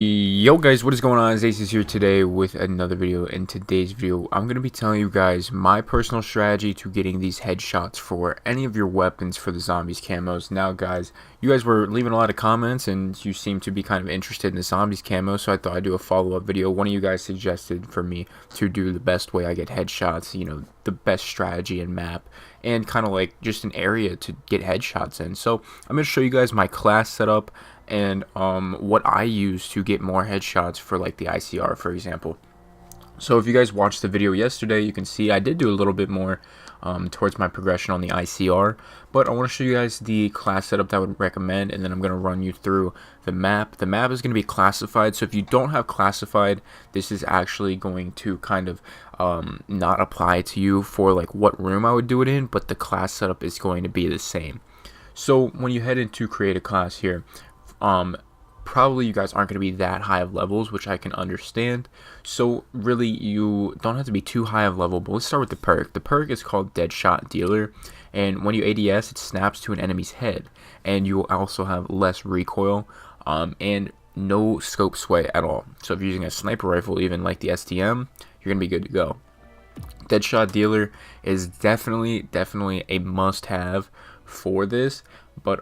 Yo guys, what is going on? Ace is here today with another video. In today's video, I'm going to be telling you guys my personal strategy to getting these headshots for any of your weapons for the zombies camos. Now guys, you guys were leaving a lot of comments and you seem to be kind of interested in the zombies camo, so I thought I'd do a follow-up video. One of you guys suggested for me to do the best way I get headshots, you know, the best strategy and map, and kind of like just an area to get headshots in. So I'm going to show you guys my class setup and what I use to get more headshots for like the ICR, for example. So if you guys watched the video yesterday, you can see I did do a little bit more towards my progression on the ICR, but I want to show you guys the class setup that I would recommend, and then I'm going to run you through the map. The map is going to be classified, so if you don't have classified, this is actually going to kind of not apply to you for like what room I would do it in, but the class setup is going to be the same. So when you head into create a class here, probably you guys aren't going to be that high of levels, which I can understand. So really you don't have to be too high of level, but let's start with the perk. The perk is called Deadshot Dealer, and when you ADS, it snaps to an enemy's head, and you will also have less recoil and no scope sway at all. So if you're using a sniper rifle, even like the STM, you're gonna be good to go. Deadshot Dealer is definitely a must-have for this, but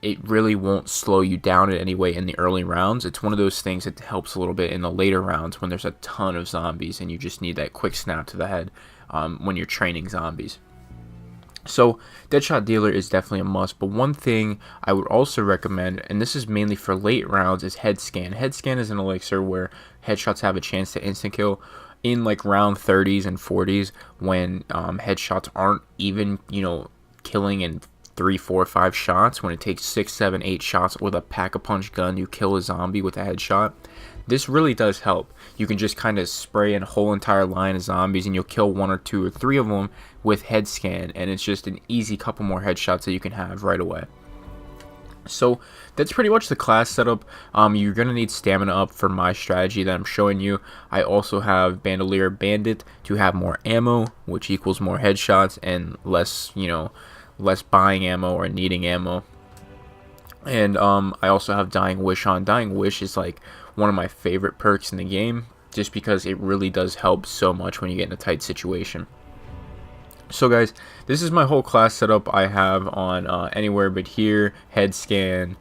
it really won't slow you down in any way in the early rounds. It's one of those things that helps a little bit in the later rounds when there's a ton of zombies and you just need that quick snap to the head when you're training zombies. So Deadshot Dealer is definitely a must, but one thing I would also recommend, and this is mainly for late rounds, is Head Scan. Head Scan is an elixir where headshots have a chance to instant kill in like round 30s and 40s when headshots aren't even, you know, killing in 3, 4, 5 shots. When it takes 6, 7, 8 shots with a pack-a-punch gun, you kill a zombie with a headshot. This really does help. You can just kind of spray in a whole entire line of zombies and you'll kill 1 or 2 or 3 of them with head scan, and it's just an easy couple more headshots that you can have right away. So that's pretty much the class setup. You're going to need stamina up for my strategy that I'm showing you. I also have Bandolier Bandit to have more ammo, which equals more headshots and less, you know, less buying ammo or needing ammo. And I also have Dying Wish on. Dying Wish is like one of my favorite perks in the game, just because it really does help so much when you get in a tight situation. So guys, this is my whole class setup. I have on Anywhere But Here, Head Scan,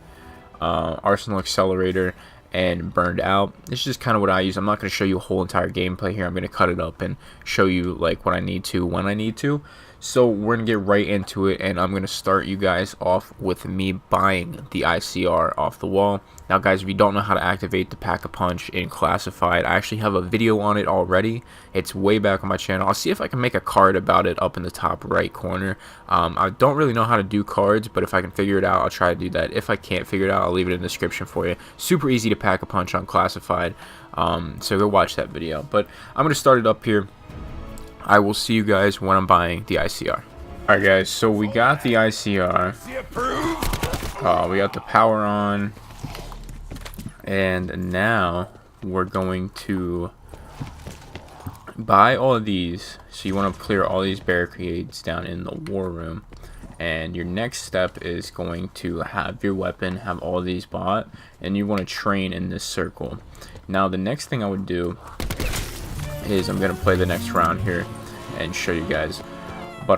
Arsenal Accelerator, and Burned Out. This is just kind of what I use. I'm not going to show you a whole entire gameplay here. I'm going to cut it up and show you like what I need to when I need to. So we're going to get right into it, and I'm going to start you guys off with me buying the ICR off the wall. Now guys, if you don't know how to activate the Pack-a-Punch in Classified, I actually have a video on it already. It's way back on my channel. I'll see if I can make a card about it up in the top right corner. I don't really know how to do cards, but if I can figure it out, I'll try to do that. If I can't figure it out, I'll leave it in the description for you. Super easy to Pack-a-Punch on Classified, so go watch that video. But I'm going to start it up here. I will see you guys when I'm buying the ICR. Alright guys, so we got the ICR. We got the power on. And now we're going to buy all of these. So you want to clear all these barricades down in the war room. And your next step is going to have your weapon, have all these bought, and you want to train in this circle. Now the next thing I would do is I'm gonna play the next round here and show you guys, but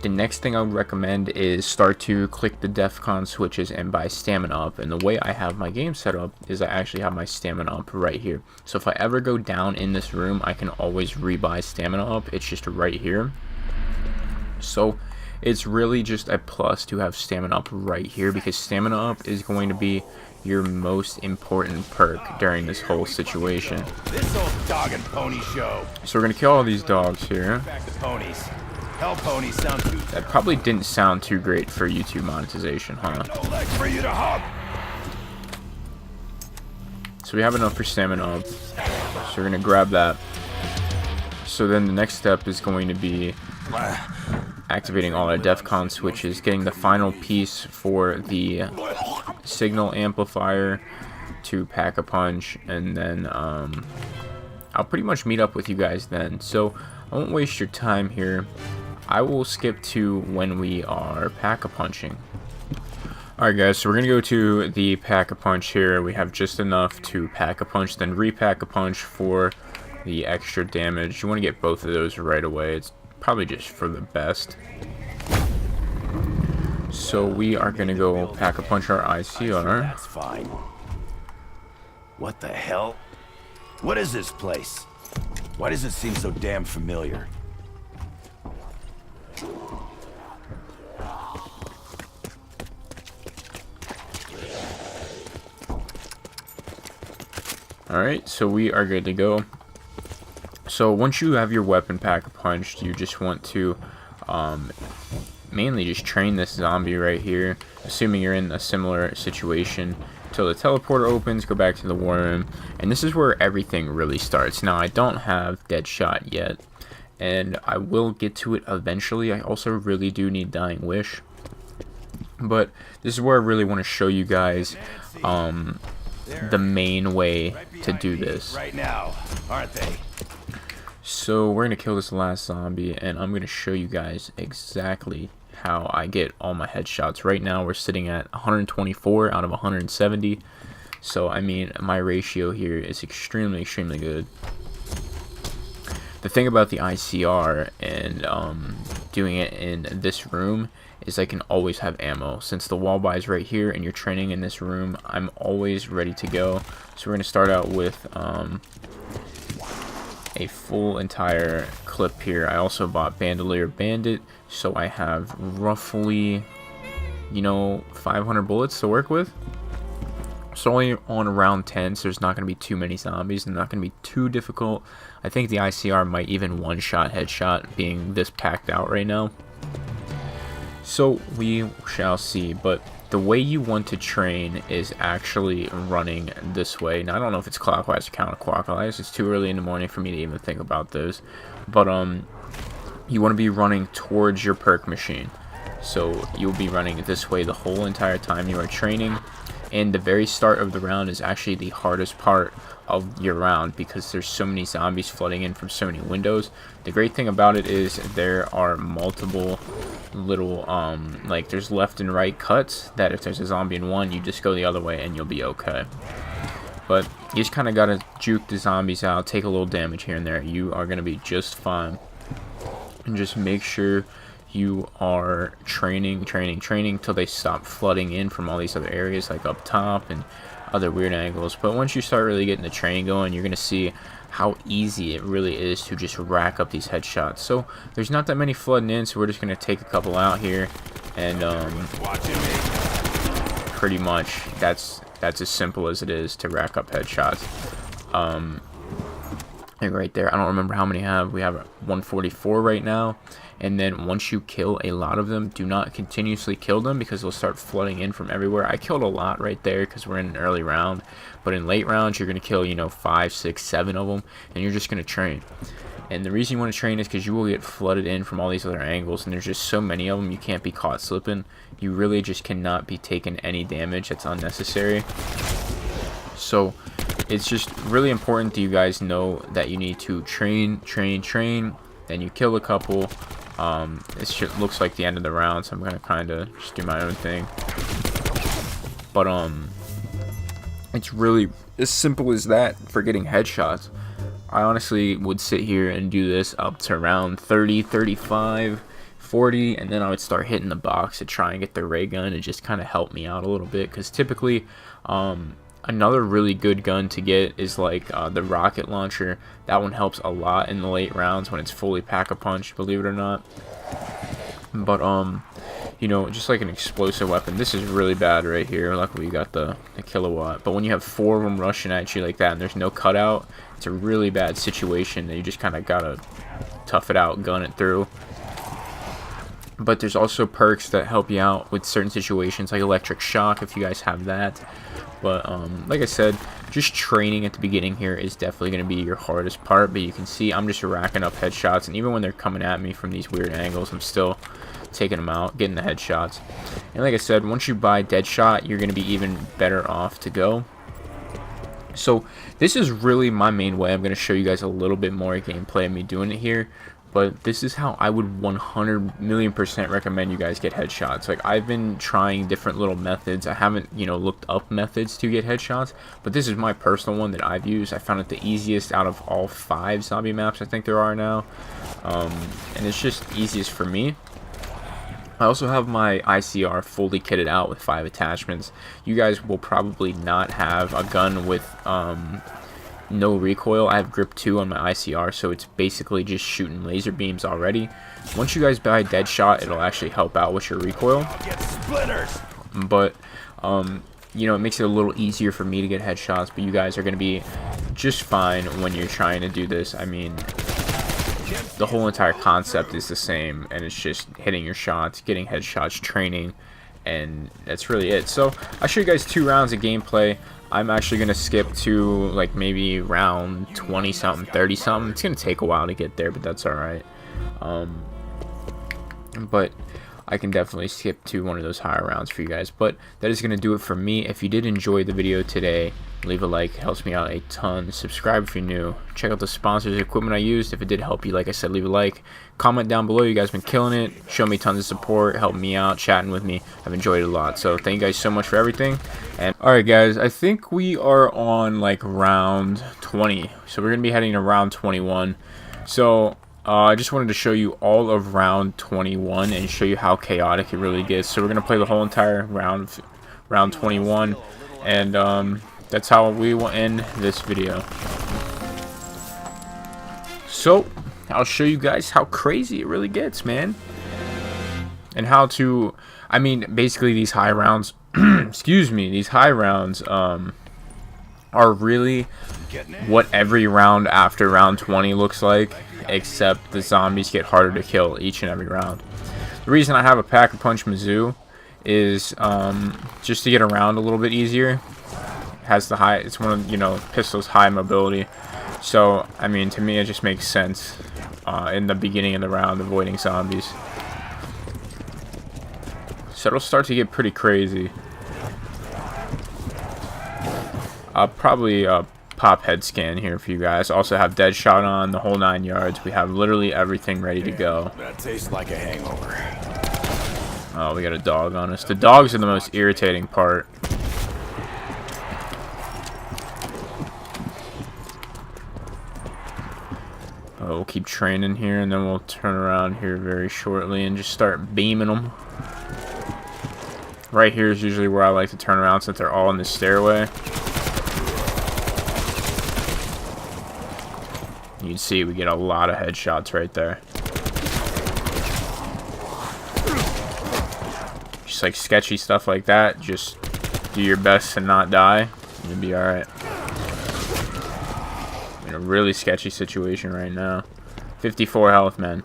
the next thing I would recommend is start to click the DEFCON switches and buy stamina up. And the way I have my game set up is I actually have my stamina up right here, so if I ever go down in this room, I can always rebuy stamina up. It's just right here, so it's really just a plus to have stamina up right here, because stamina up is going to be your most important perk during this whole situation. This old dog and pony show. So we're gonna kill all these dogs here. Back to ponies. Hell, ponies sound too. That probably didn't sound too great for YouTube monetization, huh? No legs for you to hug. So we have enough for stamina up. So we're gonna grab that. So then the next step is going to be activating all our DEFCON switches, getting the final piece for the signal amplifier to Pack-a-Punch, and then I'll pretty much meet up with you guys then. So I won't waste your time here. I will skip to when we are Pack-a-Punching. Alright guys, so we're going to go to the pack-a-punch here. We have just enough to pack-a-punch, then repack-a-punch for the extra damage. You want to get both of those right away. It's probably just for the best. So we are going to go pack-a-punch our ICR. That's fine. What the hell? What is this place? Why does it seem so damn familiar? Alright, so we are good to go. So once you have your weapon pack-a-punched, you just want to mainly just train this zombie right here, assuming you're in a similar situation, until the teleporter opens. Go back to the war room, and this is where everything really starts. Now, I don't have Deadshot yet, and I will get to it eventually. I also really do need Dying Wish, but this is where I really want to show you guys the main way to do this. Right now, aren't they? So we're gonna kill this last zombie, and I'm gonna show you guys exactly how I get all my headshots. Right now we're sitting at 124 out of 170, so I mean my ratio here is extremely good. The thing about the ICR and doing it in this room is I can always have ammo. Since the wall buy is right here and you're training in this room, I'm always ready to go. So we're gonna start out with a full entire clip here. I also bought Bandolier Bandit, so I have roughly, you know, 500 bullets to work with. So only on round 10, so there's not going to be too many zombies and not going to be too difficult. I think the ICR might even one-shot headshot, being this packed out right now. So we shall see, but the way you want to train is actually running this way. Now, I don't know if it's clockwise or counterclockwise. It's too early in the morning for me to even think about those. But you want to be running towards your perk machine. So you'll be running this way the whole entire time you are training. And the very start of the round is actually the hardest part of your round, because there's so many zombies flooding in from so many windows. The great thing about it is there are multiple little like there's left and right cuts that if there's a zombie in one, you just go the other way and you'll be okay. But you just kind of gotta juke the zombies out, take a little damage here and there. You are gonna be just fine, and just make sure you are training till they stop flooding in from all these other areas, like up top and other weird angles. But once you start really getting the training going, you're gonna see how easy it really is to just rack up these headshots. So there's not that many flooding in, so we're just gonna take a couple out here, and pretty much that's as simple as it is to rack up headshots. And right there, I don't remember how many we have 144 right now. And then once you kill a lot of them, do not continuously kill them, because they'll start flooding in from everywhere. I killed a lot right there because we're in an early round, but in late rounds you're going to kill, you know, 5, 6, 7 of them, and you're just going to train. And the reason you want to train is because you will get flooded in from all these other angles, and there's just so many of them, you can't be caught slipping. You really just cannot be taking any damage that's unnecessary. So it's just really important that you guys know that you need to train. Then you kill a couple. This shit looks like the end of the round, so I'm gonna kind of just do my own thing. But it's really as simple as that for getting headshots. I honestly would sit here and do this up to around 30, 35, 40, and then I would start hitting the box to try and get the ray gun. It just kind of helped me out a little bit, because typically another really good gun to get is like the rocket launcher. That one helps a lot in the late rounds when it's fully pack-a-punch, believe it or not. But you know, just like an explosive weapon, this is really bad right here. Luckily we got the kilowatt. But when you have 4 of them rushing at you like that and there's no cutout, it's a really bad situation, and you just kind of gotta tough it out, gun it through. But there's also perks that help you out with certain situations, like electric shock if you guys have that. But like I said, just training at the beginning here is definitely going to be your hardest part. But you can see I'm just racking up headshots, and even when they're coming at me from these weird angles, I'm still taking them out, getting the headshots. And like I said, once you buy Deadshot, you're going to be even better off to go. So this is really my main way. I'm going to show you guys a little bit more gameplay of me doing it here. but this is how I would 100,000,000% recommend you guys get headshots. Like, I've been trying different little methods. I haven't, you know, looked up methods to get headshots, but this is my personal one that I've used. I found it the easiest out of all 5 zombie maps I think there are now, and it's just easiest for me. I also have my ICR fully kitted out with 5 attachments. You guys will probably not have a gun with no recoil. I have grip 2 on my ICR, so it's basically just shooting laser beams already. Once you guys buy Deadshot, it'll actually help out with your recoil. But you know, it makes it a little easier for me to get headshots, but you guys are going to be just fine when you're trying to do this. I mean, the whole entire concept is the same, and it's just hitting your shots, getting headshots, training, and that's really it. So I'll show you guys 2 rounds of gameplay. I'm actually going to skip to like maybe round 20 something, 30 something. It's going to take a while to get there, but that's alright. But I can definitely skip to one of those higher rounds for you guys. But that is going to do it for me. If you did enjoy the video today, leave a like. It helps me out a ton. Subscribe if you're new. Check out the sponsors, equipment I used. If it did help you, like I said, leave a like. Comment down below. You guys been killing it. Show me tons of support. Help me out. Chatting with me. I've enjoyed it a lot. So thank you guys so much for everything. And alright guys, I think we are on like round 20. So we're going to be heading to round 21. So I just wanted to show you all of round 21 and show you how chaotic it really gets. So we're going to play the whole entire round 21, and that's how we will end this video. So I'll show you guys how crazy it really gets, man, and how to, I mean, basically these high rounds excuse me, these high rounds are really what every round after round 20 looks like, except the zombies get harder to kill each and every round. The reason I have a Pack-a-Punch Mizzou is just to get around a little bit easier. It has the high, it's one of, you know, pistol's high mobility. So I mean, to me it just makes sense in the beginning of the round, avoiding zombies. So it'll start to get pretty crazy. I'll probably pop head scan here for you guys. Also have Deadshot on, the whole 9 yards. We have literally everything ready to go. That tastes like a hangover. Oh, we got a dog on us. The dogs are the most irritating part. Oh, we'll keep training here, and then we'll turn around here very shortly and just start beaming them. Right here is usually where I like to turn around since they're all in the stairway. You can see we get a lot of headshots right there. Just like sketchy stuff like that, just do your best to not die. You'll be alright. In a really sketchy situation right now. 54 health, man.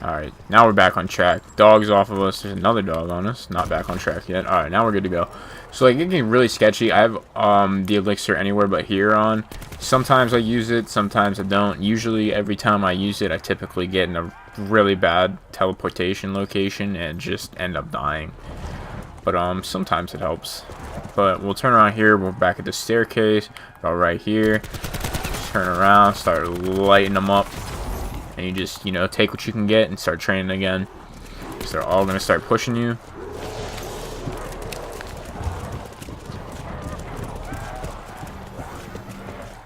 Alright, now we're back on track. Dog's off of us. There's another dog on us. Not back on track yet. Alright, now we're good to go. So, like, it getting really sketchy. I have the elixir anywhere but here on. Sometimes I use it, sometimes I don't. Usually, every time I use it, I typically get in a really bad teleportation location and just end up dying. But, sometimes it helps. But we'll turn around here. We're back at the staircase. About right here. Turn around, start lighting them up. And you just, you know, take what you can get and start training again. So they're all going to start pushing you.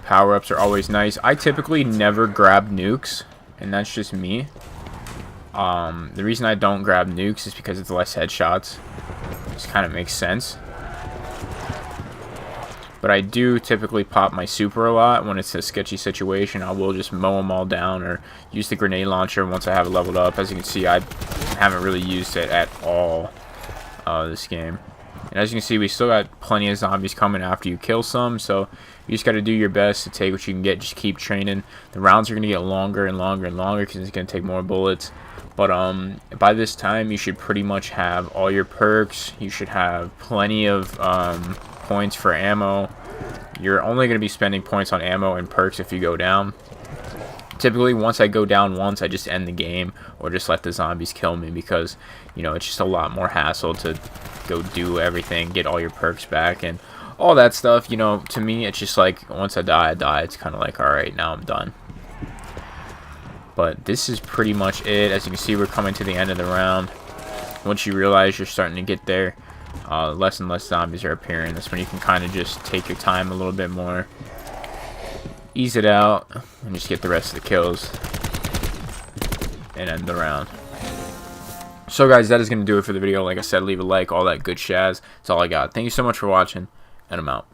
Power-ups are always nice. I typically never grab nukes, and that's just me. The reason I don't grab nukes is because it's less headshots. Just kind of makes sense. But I do typically pop my super a lot when it's a sketchy situation. I will just mow them all down or use the grenade launcher once I have it leveled up. As you can see, I haven't really used it at all this game. And as you can see, we still got plenty of zombies coming after you kill some. So you just got to do your best to take what you can get. Just keep training. The rounds are going to get longer and longer and longer because it's going to take more bullets. But by this time, you should pretty much have all your perks. You should have plenty of points for ammo. You're only going to be spending points on ammo and perks if you go down. Typically, once I go down once, I just end the game or just let the zombies kill me, because, you know, it's just a lot more hassle to go do everything, get all your perks back, and all that stuff. You know, to me, it's just like, once I die, I die. It's kind of like, alright, now I'm done. But this is pretty much it. As you can see, we're coming to the end of the round. Once you realize you're starting to get there, less and less zombies are appearing. That's when you can kind of just take your time a little bit more, ease it out, and just get the rest of the kills and end the round. So guys, that is going to do it for the video. Like I said, leave a like, all that good shaz. That's all I got. Thank you so much for watching, and I'm out.